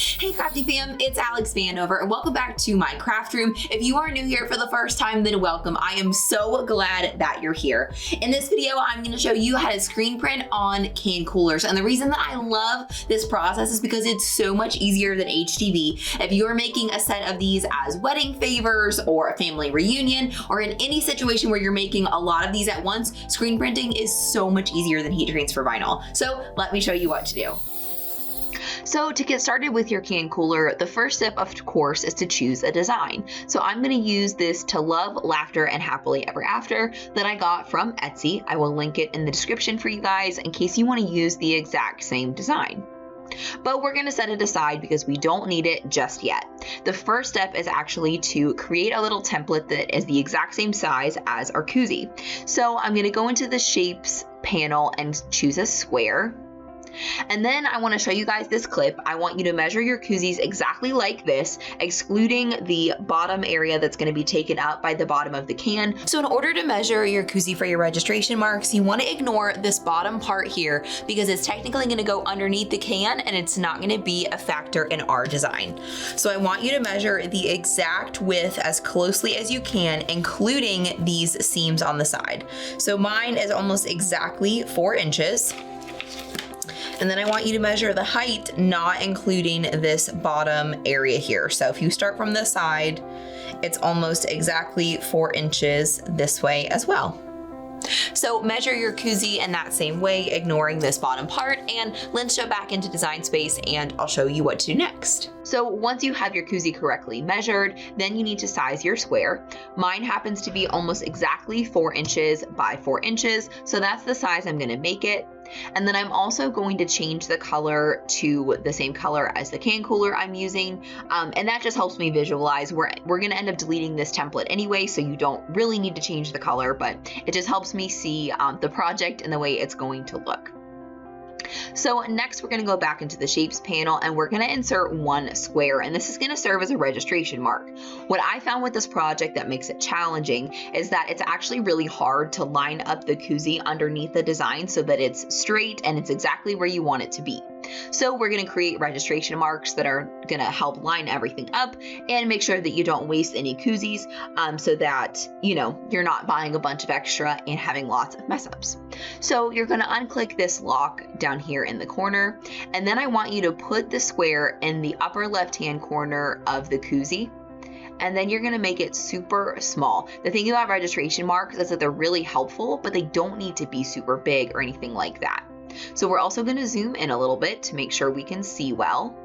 Hey crafty fam, it's Alex Vanover and welcome back to my craft room. If you are new here for the first time, then welcome. I am so glad that you're here. In this video, I'm going to show you how to screen print on can coolers. And the reason that I love this process is because it's so much easier than HTV. If you're making a set of these as wedding favors or a family reunion, or in any situation where you're making a lot of these at once, screen printing is so much easier than heat transfer vinyl. So let me show you what to do. So to get started with your can cooler, the first step, of course, is to choose a design. So I'm going to use this To Love, Laughter, and Happily Ever After that I got from Etsy. I will link it in the description for you guys in case you want to use the exact same design. But we're going to set it aside because we don't need it just yet. The first step is actually to create a little template that is the exact same size as our koozie. So I'm going to go into the Shapes panel and choose a square. And then I want to show you guys this clip. I want you to measure your koozies exactly like this, excluding the bottom area that's going to be taken up by the bottom of the can. So in order to measure your koozie for your registration marks, you want to ignore this bottom part here because it's technically going to go underneath the can and it's not going to be a factor in our design. So I want you to measure the exact width as closely as you can, including these seams on the side. So mine is almost exactly 4 inches. And then I want you to measure the height, not including this bottom area here. So if you start from the side, it's almost exactly 4 inches this way as well. So measure your koozie in that same way, ignoring this bottom part, and let's jump back into Design Space and I'll show you what to do next. So once you have your koozie correctly measured, then you need to size your square. Mine happens to be almost exactly 4 inches by 4 inches, so that's the size I'm going to make it. And then I'm also going to change the color to the same color as the can cooler I'm using. And that just helps me visualize. We're going to end up deleting this template anyway, so you don't really need to change the color, but it just helps me see the project and the way it's going to look. So next we're going to go back into the Shapes panel and we're going to insert one square, and this is going to serve as a registration mark. What I found with this project that makes it challenging is that it's actually really hard to line up the koozie underneath the design so that it's straight and it's exactly where you want it to be. So we're going to create registration marks that are going to help line everything up and make sure that you don't waste any koozies, so that, you know, you're not buying a bunch of extra and having lots of mess ups. So you're going to unclick this lock down here in the corner, and then I want you to put the square in the upper left hand corner of the koozie. And then you're going to make it super small. The thing about registration marks is that they're really helpful, but they don't need to be super big or anything like that. So we're also going to zoom in a little bit to make sure we can see well.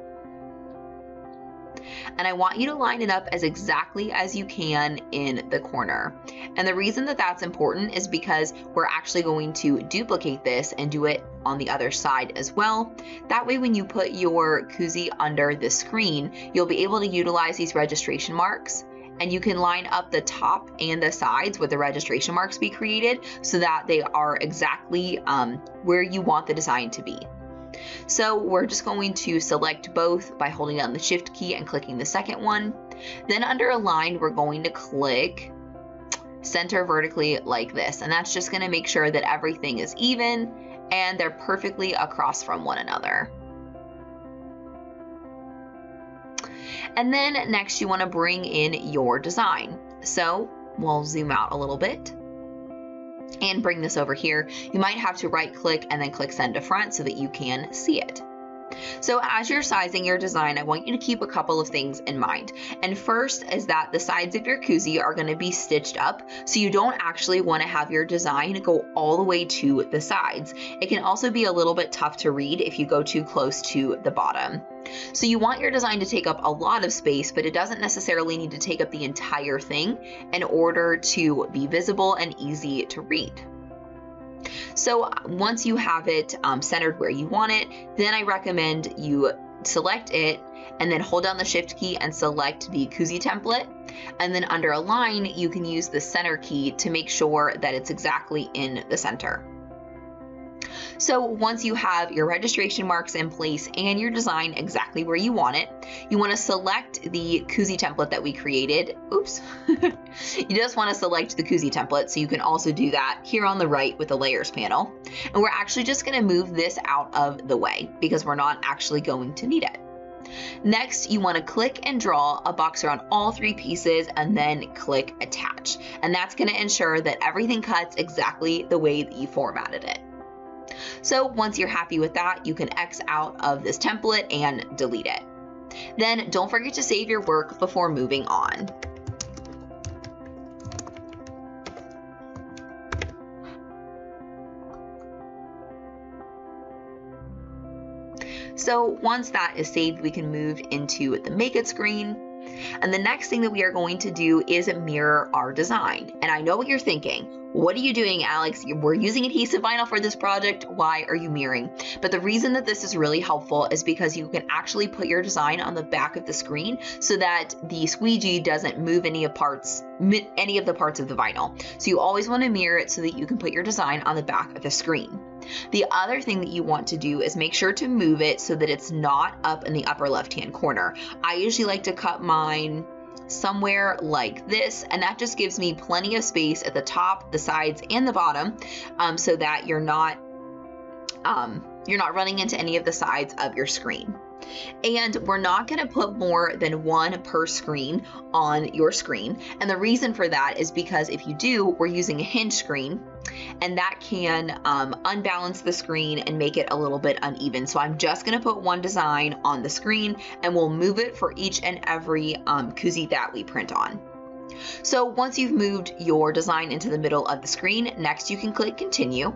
And I want you to line it up as exactly as you can in the corner. And the reason that that's important is because we're actually going to duplicate this and do it on the other side as well. That way, when you put your koozie under the screen, you'll be able to utilize these registration marks, and you can line up the top and the sides with the registration marks we created so that they are exactly where you want the design to be. So we're just going to select both by holding down the Shift key and clicking the second one. Then under Align, we're going to click Center Vertically like this. And that's just going to make sure that everything is even and they're perfectly across from one another. And then next you want to bring in your design. So we'll zoom out a little bit and bring this over here. You might have to right click and then click Send to Front so that you can see it. So as you're sizing your design, I want you to keep a couple of things in mind. And first is that the sides of your koozie are going to be stitched up, so you don't actually want to have your design go all the way to the sides. It can also be a little bit tough to read if you go too close to the bottom. So you want your design to take up a lot of space, but it doesn't necessarily need to take up the entire thing in order to be visible and easy to read. So once you have it centered where you want it, then I recommend you select it and then hold down the Shift key and select the koozie template. And then under Align, you can use the center key to make sure that it's exactly in the center. So once you have your registration marks in place and your design exactly where you want it, you want to select the koozie template that we created. Oops. You just want to select the koozie template, so you can also do that here on the right with the layers panel. And we're actually just going to move this out of the way because we're not actually going to need it. Next, you want to click and draw a box around all 3 pieces and then click attach. And that's going to ensure that everything cuts exactly the way that you formatted it. So once you're happy with that, you can X out of this template and delete it. Then don't forget to save your work before moving on. So once that is saved, we can move into the Make It screen. And the next thing that we are going to do is mirror our design. And I know what you're thinking. What are you doing, Alex? We're using adhesive vinyl for this project. Why are you mirroring? But the reason that this is really helpful is because you can actually put your design on the back of the screen so that the squeegee doesn't move any of the parts of the vinyl. So you always want to mirror it so that you can put your design on the back of the screen. The other thing that you want to do is make sure to move it so that it's not up in the upper left-hand corner. I usually like to cut mine somewhere like this, and that just gives me plenty of space at the top, the sides, and the bottom, so that you're not running into any of the sides of your screen. And we're not going to put more than 1 per screen on your screen. And the reason for that is because if you do, we're using a hinge screen, and that can unbalance the screen and make it a little bit uneven. So I'm just going to put 1 design on the screen, and we'll move it for each and every koozie that we print on. So once you've moved your design into the middle of the screen, next you can click continue.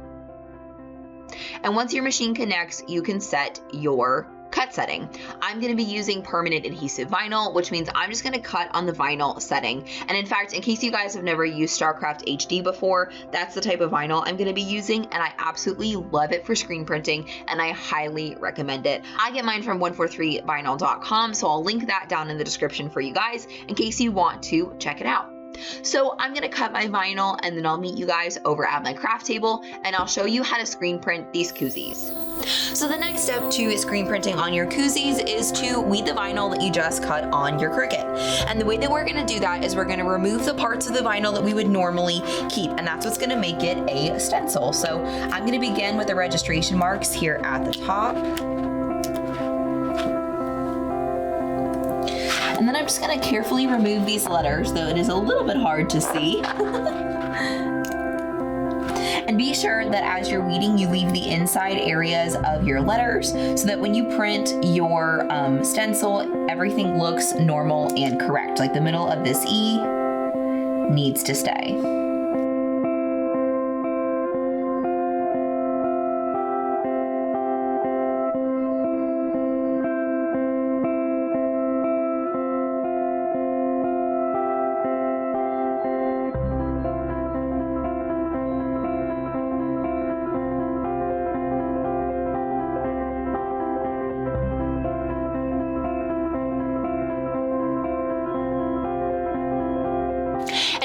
And once your machine connects, you can set your cut setting. I'm going to be using permanent adhesive vinyl, which means I'm just going to cut on the vinyl setting. And in fact, in case you guys have never used StarCraft HD before, that's the type of vinyl I'm going to be using, and I absolutely love it for screen printing, and I highly recommend it. I get mine from 143vinyl.com, so I'll link that down in the description for you guys in case you want to check it out. So I'm going to cut my vinyl, and then I'll meet you guys over at my craft table, and I'll show you how to screen print these koozies. So the next step to screen printing on your koozies is to weed the vinyl that you just cut on your Cricut. And the way that we're going to do that is we're going to remove the parts of the vinyl that we would normally keep, and that's what's going to make it a stencil. So I'm going to begin with the registration marks here at the top. And then I'm just going to carefully remove these letters, though it is a little bit hard to see. And be sure that as you're weeding, you leave the inside areas of your letters so that when you print your stencil, everything looks normal and correct. Like the middle of this E needs to stay.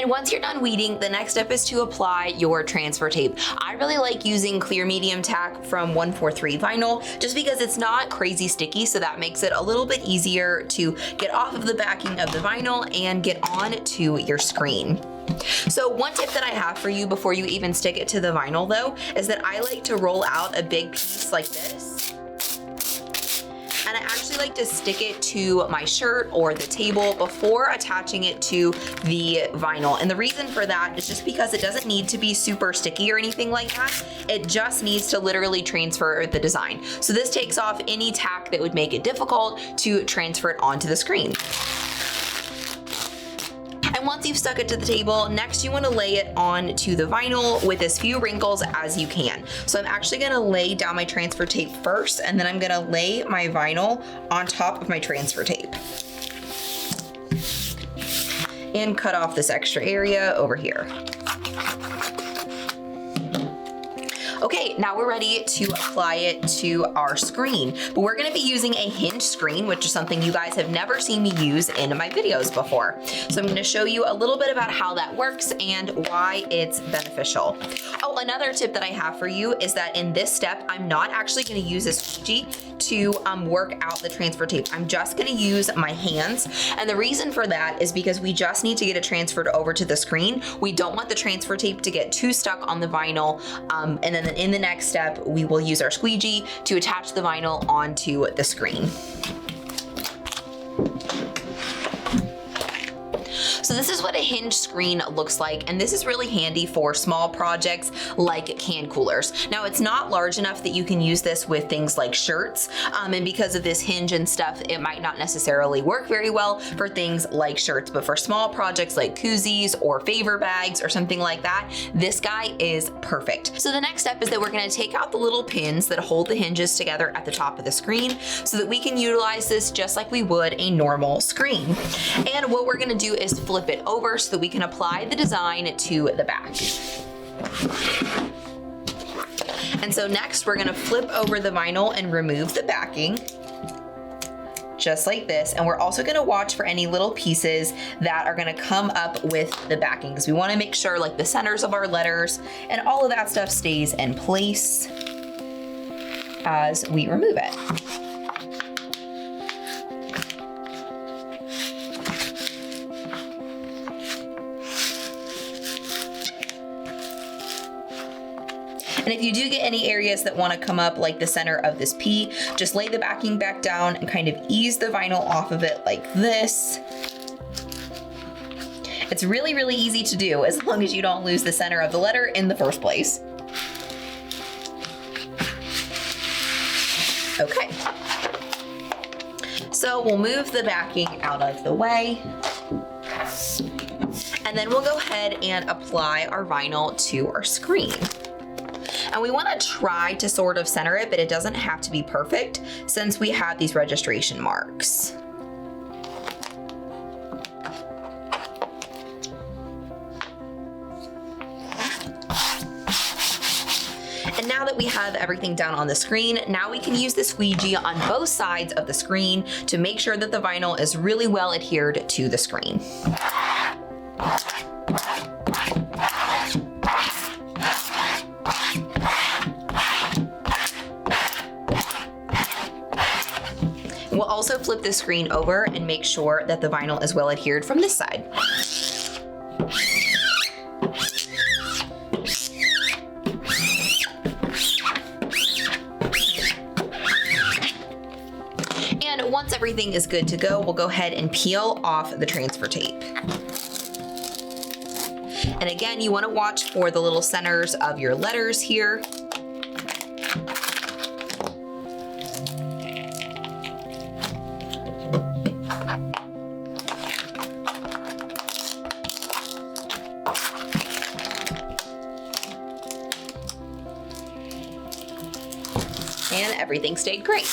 And once you're done weeding, the next step is to apply your transfer tape. I really like using clear medium tack from 143 vinyl just because it's not crazy sticky, so that makes it a little bit easier to get off of the backing of the vinyl and get on to your screen. So one tip that I have for you before you even stick it to the vinyl though, is that I like to roll out a big piece like this. And I actually like to stick it to my shirt or the table before attaching it to the vinyl. And the reason for that is just because it doesn't need to be super sticky or anything like that. It just needs to literally transfer the design. So this takes off any tack that would make it difficult to transfer it onto the screen. And once you've stuck it to the table, next you want to lay it on to the vinyl with as few wrinkles as you can. So I'm actually going to lay down my transfer tape first, and then I'm going to lay my vinyl on top of my transfer tape. And cut off this extra area over here. Okay, now we're ready to apply it to our screen, but we're gonna be using a hinged screen, which is something you guys have never seen me use in my videos before. So I'm gonna show you a little bit about how that works and why it's beneficial. Oh, another tip that I have for you is that in this step, I'm not actually gonna use a squeegee to work out the transfer tape. I'm just gonna use my hands. And the reason for that is because we just need to get it transferred over to the screen. We don't want the transfer tape to get too stuck on the vinyl. And then in the next step, we will use our squeegee to attach the vinyl onto the screen. this is what a hinged screen looks like, and this is really handy for small projects like can coolers. Now it's not large enough that you can use this with things like shirts, and because of this hinge and stuff, it might not necessarily work very well for things like shirts, but for small projects like koozies or favor bags or something like that, this guy is perfect. So the next step is that we're gonna take out the little pins that hold the hinges together at the top of the screen so that we can utilize this just like we would a normal screen. And what we're gonna do is flip it over so that we can apply the design to the back. And so next we're gonna flip over the vinyl and remove the backing, just like this. And we're also gonna watch for any little pieces that are gonna come up with the backing, because we wanna make sure like the centers of our letters and all of that stuff stays in place as we remove it. And if you do get any areas that want to come up like the center of this P, just lay the backing back down and kind of ease the vinyl off of it like this. It's really, really easy to do as long as you don't lose the center of the letter in the first place. Okay. So we'll move the backing out of the way. And then we'll go ahead and apply our vinyl to our screen. And we want to try to sort of center it, but it doesn't have to be perfect since we have these registration marks. And now that we have everything down on the screen, now we can use the squeegee on both sides of the screen to make sure that the vinyl is really well adhered to the screen. We'll also flip the screen over and make sure that the vinyl is well adhered from this side. And once everything is good to go, we'll go ahead and peel off the transfer tape. And again, you want to watch for the little centers of your letters here. And everything stayed great.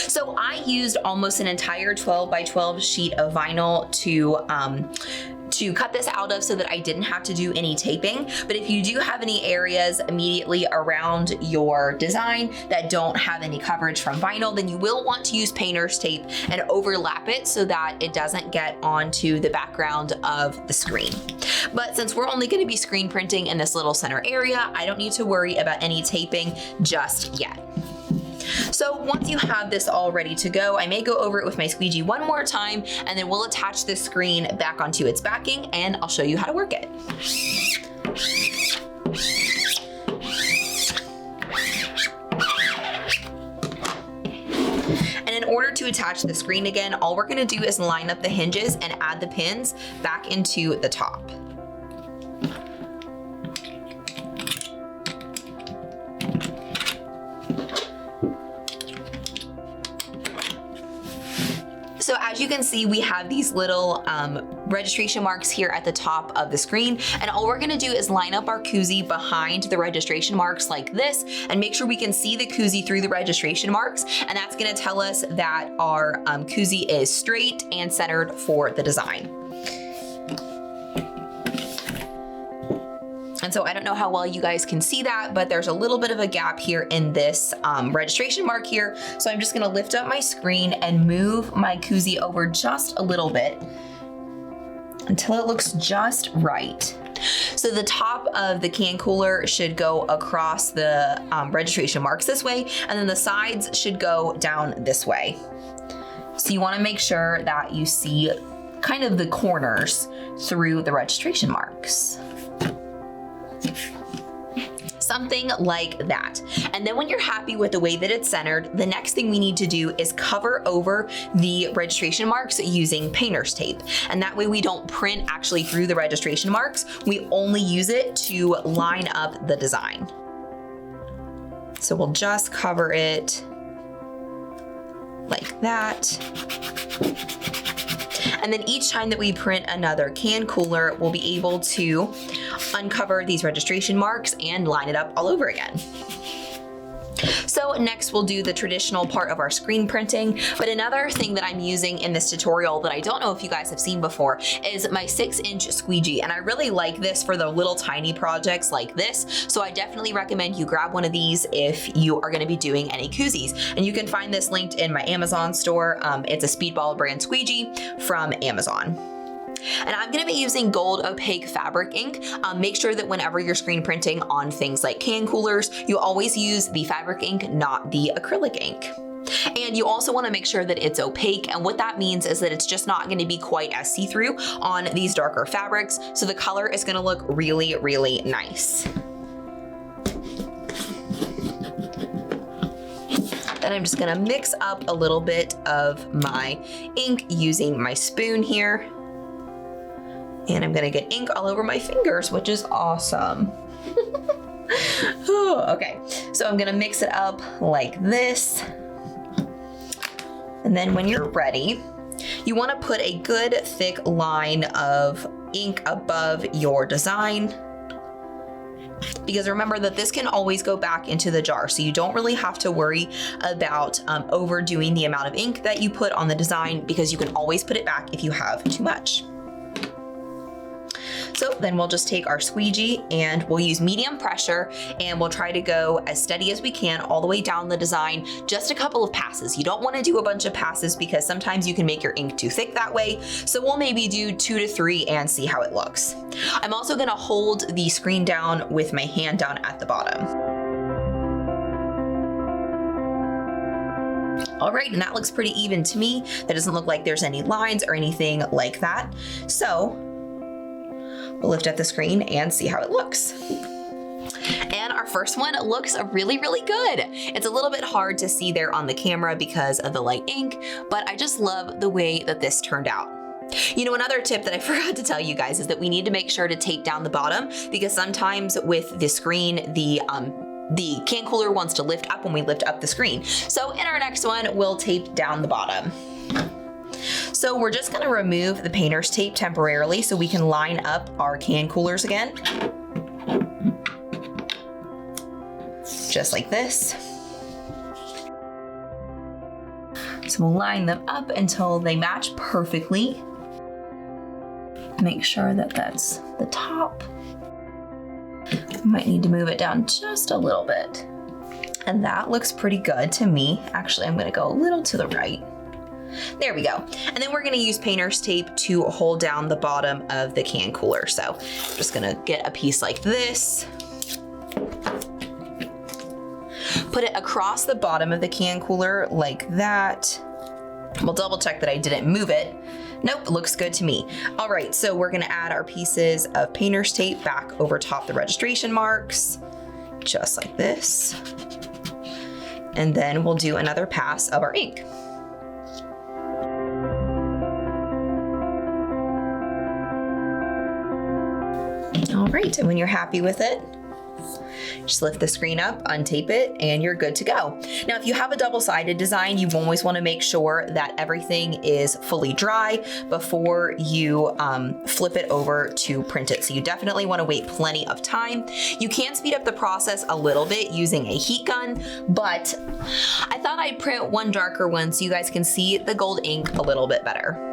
So I used almost an entire 12 by 12 sheet of vinyl to cut this out of so that I didn't have to do any taping. But if you do have any areas immediately around your design that don't have any coverage from vinyl, then you will want to use painter's tape and overlap it so that it doesn't get onto the background of the screen. But since we're only going to be screen printing in this little center area, I don't need to worry about any taping just yet. So once you have this all ready to go, I may go over it with my squeegee one more time, and then we'll attach this screen back onto its backing, and I'll show you how to work it. And in order to attach the screen again, all we're going to do is line up the hinges and add the pins back into the top. So as you can see, we have these little registration marks here at the top of the screen, and all we're gonna do is line up our koozie behind the registration marks like this and make sure we can see the koozie through the registration marks, and that's gonna tell us that our koozie is straight and centered for the design. And so I don't know how well you guys can see that, but there's a little bit of a gap here in this registration mark here. So I'm just gonna lift up my screen and move my koozie over just a little bit until it looks just right. So the top of the can cooler should go across the registration marks this way, and then the sides should go down this way. So you wanna make sure that you see kind of the corners through the registration marks. something like that. And then when you're happy with the way that it's centered, the next thing we need to do is cover over the registration marks using painter's tape. And that way we don't print actually through the registration marks. We only use it to line up the design. So we'll just cover it like that. And then each time that we print another can cooler, we'll be able to uncover these registration marks and line it up all over again. So next we'll do the traditional part of our screen printing, but another thing that I'm using in this tutorial that I don't know if you guys have seen before is my 6-inch squeegee, and I really like this for the little tiny projects like this, so I definitely recommend you grab one of these if you are going to be doing any koozies. And you can find this linked in my Amazon store. It's a Speedball brand squeegee from Amazon. And I'm gonna be using gold opaque fabric ink. Make sure that whenever you're screen printing on things like can coolers, you always use the fabric ink, not the acrylic ink. And you also wanna make sure that it's opaque, and what that means is that it's just not gonna be quite as see-through on these darker fabrics, so the color is gonna look really, really nice. Then I'm just gonna mix up a little bit of my ink using my spoon here. And I'm gonna get ink all over my fingers, which is awesome. Okay, so I'm gonna mix it up like this. And then when you're ready, you wanna put a good thick line of ink above your design. Because remember that this can always go back into the jar, so you don't really have to worry about overdoing the amount of ink that you put on the design, because you can always put it back if you have too much. So then we'll just take our squeegee and we'll use medium pressure, and we'll try to go as steady as we can all the way down the design, just a couple of passes. You don't want to do a bunch of passes because sometimes you can make your ink too thick that way. So we'll maybe do 2 to 3 and see how it looks. I'm also going to hold the screen down with my hand down at the bottom. All right, and that looks pretty even to me. That doesn't look like there's any lines or anything like that. So we'll lift up the screen and see how it looks. And our first one looks really, really good. It's a little bit hard to see there on the camera because of the light ink, but I just love the way that this turned out. You know, another tip that I forgot to tell you guys is that we need to make sure to tape down the bottom, because sometimes with the screen, the can cooler wants to lift up when we lift up the screen. So in our next one, we'll tape down the bottom. So we're just gonna remove the painter's tape temporarily so we can line up our can coolers again. Just like this. So we'll line them up until they match perfectly. Make sure that that's the top. Might need to move it down just a little bit. And that looks pretty good to me. Actually, I'm gonna go a little to the right. There we go. And then we're gonna use painter's tape to hold down the bottom of the can cooler. So I'm just gonna get a piece like this. Put it across the bottom of the can cooler like that. We'll double check that I didn't move it. Nope, looks good to me. All right, so we're gonna add our pieces of painter's tape back over top the registration marks, just like this. And then we'll do another pass of our ink. All right, and when you're happy with it, just lift the screen up, untape it, and you're good to go. Now, if you have a double-sided design, you always want to make sure that everything is fully dry before you flip it over to print it. So you definitely want to wait plenty of time. You can speed up the process a little bit using a heat gun, but I thought I'd print one darker one so you guys can see the gold ink a little bit better.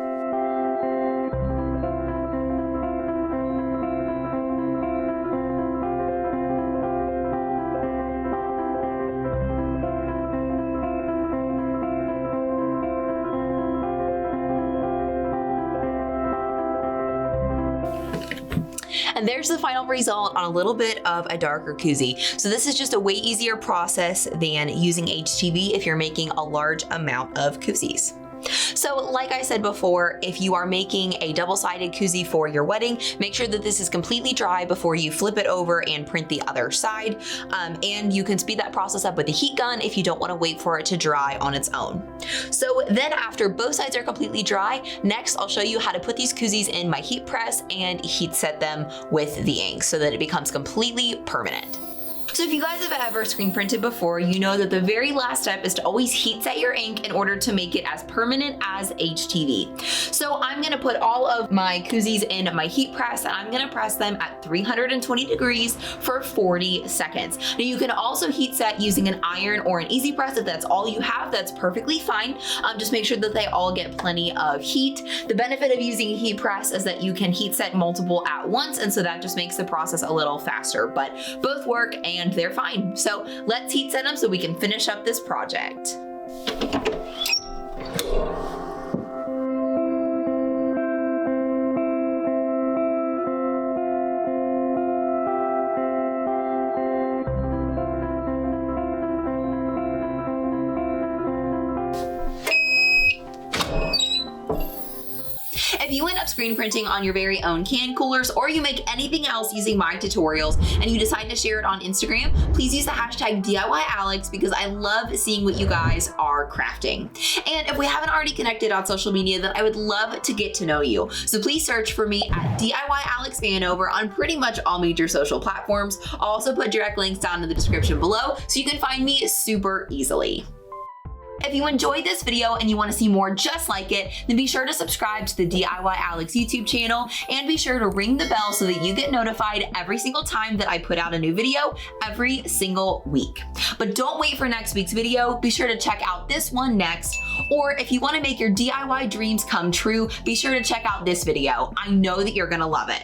And there's the final result on a little bit of a darker koozie. So this is just a way easier process than using HTV if you're making a large amount of koozies. So like I said before, if you are making a double-sided koozie for your wedding, make sure that this is completely dry before you flip it over and print the other side. And you can speed that process up with a heat gun if you don't want to wait for it to dry on its own. So then after both sides are completely dry, next I'll show you how to put these koozies in my heat press and heat set them with the ink so that it becomes completely permanent. So if you guys have ever screen printed before, you know that the very last step is to always heat set your ink in order to make it as permanent as HTV. So I'm gonna put all of my koozies in my heat press and I'm gonna press them at 320 degrees for 40 seconds. Now you can also heat set using an iron or an easy press. If that's all you have, that's perfectly fine. Just make sure that they all get plenty of heat. The benefit of using a heat press is that you can heat set multiple at once, and so that just makes the process a little faster, but both work and they're fine. So let's heat set them so we can finish up this project. If you end up screen printing on your very own can coolers, or you make anything else using my tutorials and you decide to share it on Instagram, please use the hashtag DIYAlex because I love seeing what you guys are crafting. And if we haven't already connected on social media, then I would love to get to know you. So please search for me at DIYAlexFanover on pretty much all major social platforms. I'll also put direct links down in the description below so you can find me super easily. If you enjoyed this video and you want to see more just like it, then be sure to subscribe to the DIY Alex YouTube channel and be sure to ring the bell so that you get notified every single time that I put out a new video every single week. But don't wait for next week's video. Be sure to check out this one next. Or if you want to make your DIY dreams come true, be sure to check out this video. I know that you're going to love it.